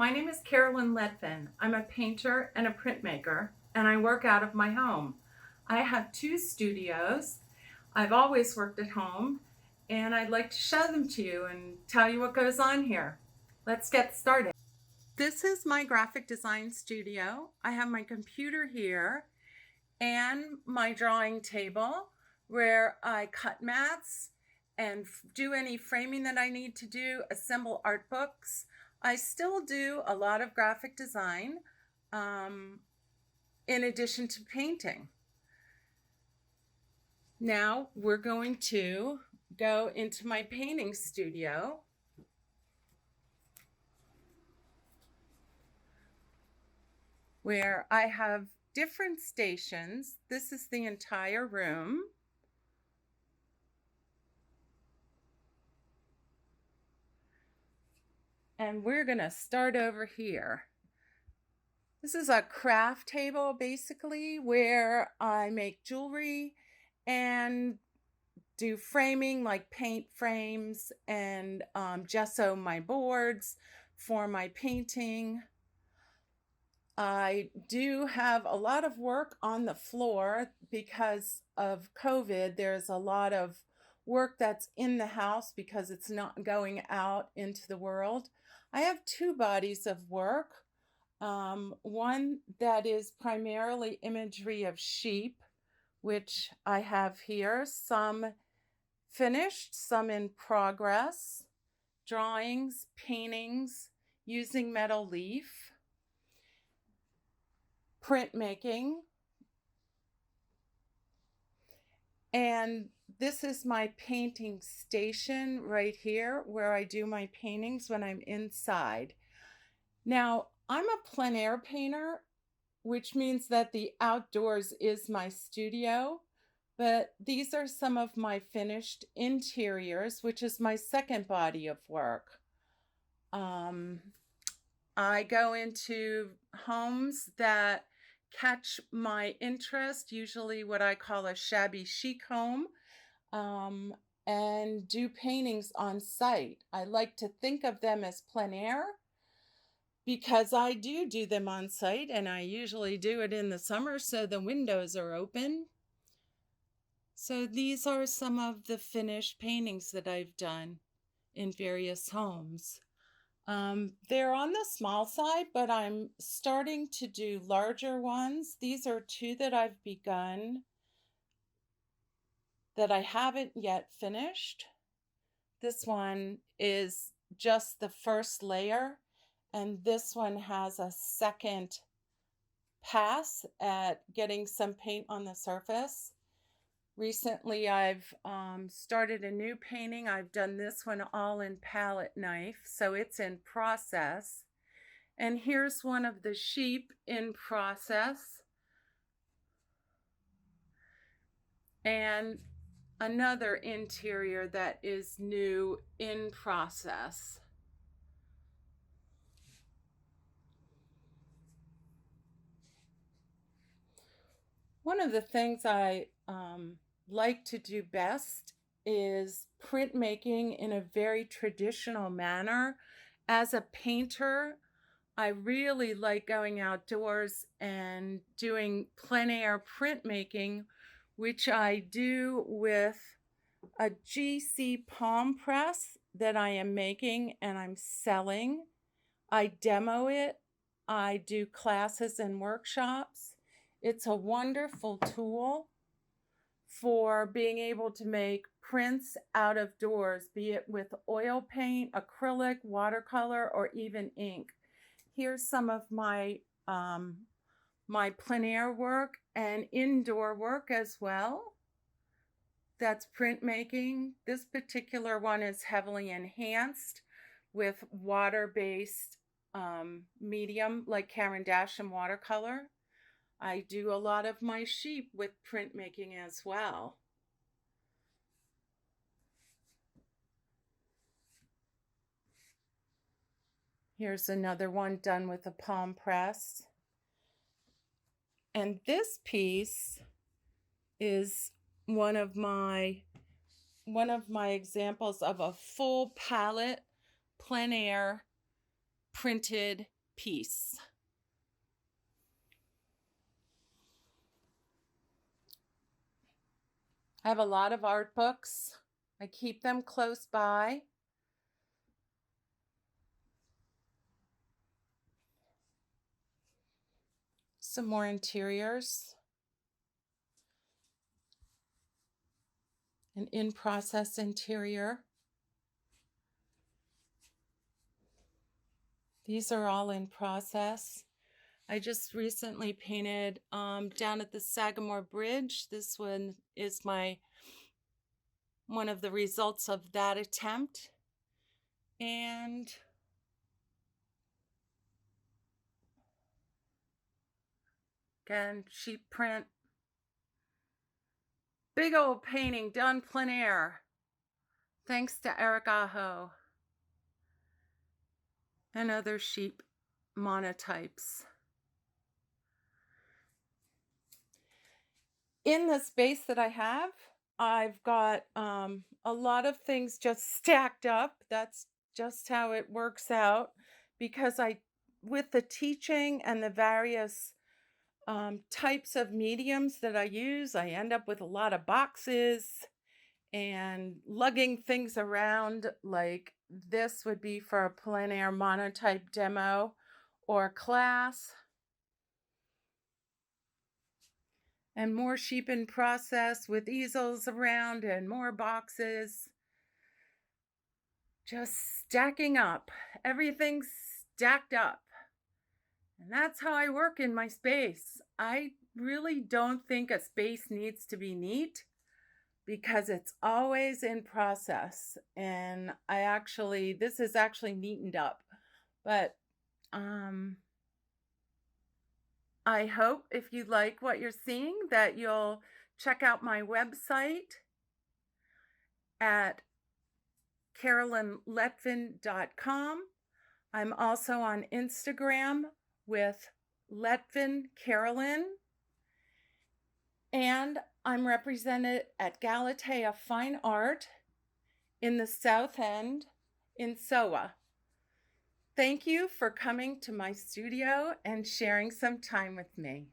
My name is Carolyn Letvin. I'm a painter and a printmaker, and I work out of my home. I have two studios. I've always worked at home, and I'd like to show them to you and tell you what goes on here. Let's get started. This is my graphic design studio. I have my computer here and my drawing table where I cut mats and do any framing that I need to do, assemble art books. I still do a lot of graphic design in addition to painting. Now we're going to go into my painting studio. Where I have different stations. This is the entire room. And we're going to start over here. This is a craft table, basically, where I make jewelry and do framing, like paint frames, and gesso my boards for my painting. I do have a lot of work on the floor because of COVID. There's a lot of work that's in the house because it's not going out into the world. I have two bodies of work. One that is primarily imagery of sheep, which I have here, some finished, some in progress, drawings, paintings using metal leaf, printmaking, and this is my painting station right here where I do my paintings when I'm inside. Now, I'm a plein air painter, which means that the outdoors is my studio, but these are some of my finished interiors, which is my second body of work. I go into homes that catch my interest, usually what I call a shabby chic home, and do paintings on site. I like to think of them as plein air because I do them on site, and I usually do it in the summer so the windows are open. So these are some of the finished paintings that I've done in various homes. They're on the small side, but I'm starting to do larger ones. These are two that I've begun that I haven't yet finished. This one is just the first layer, and this one has a second pass at getting some paint on the surface. Recently, I've started a new painting. I've done this one all in palette knife, so it's in process. And here's one of the sheep in process. And another interior that is new in process. One of the things I like to do best is printmaking in a very traditional manner. As a painter, I really like going outdoors and doing plein air printmaking, which I do with a GC palm press that I am making and I'm selling. I demo it. I do classes and workshops. It's a wonderful tool for being able to make prints out of doors, be it with oil paint, acrylic, watercolor, or even ink. Here's some of my my plein air work and indoor work as well. That's printmaking. This particular one is heavily enhanced with water-based medium like Caran d'Ache and watercolor. I do a lot of my sheep with printmaking as well. Here's another one done with a palm press. And this piece is one of my examples of a full palette plein air printed piece. I have a lot of art books. I keep them close by. Some more interiors. An in-process interior. These are all in process. I just recently painted down at the Sagamore Bridge. This one is one of the results of that attempt. And again, sheet print. Big old painting done plein air. Thanks to Eric Aho and other sheep monotypes. In the space that I have, I've got a lot of things just stacked up. That's just how it works out, because with the teaching and the various types of mediums that I use, I end up with a lot of boxes and lugging things around. Like this would be for a plein air monotype demo or class. And more sheep in process with easels around and more boxes. Just stacking up. Everything's stacked up. And that's how I work in my space. I really don't think a space needs to be neat, because it's always in process. And this is actually neatened up. But I hope, if you like what you're seeing, that you'll check out my website at carolynletvin.com. I'm also on Instagram with Letvin Carolyn. And I'm represented at Galatea Fine Art in the South End in SOA. Thank you for coming to my studio and sharing some time with me.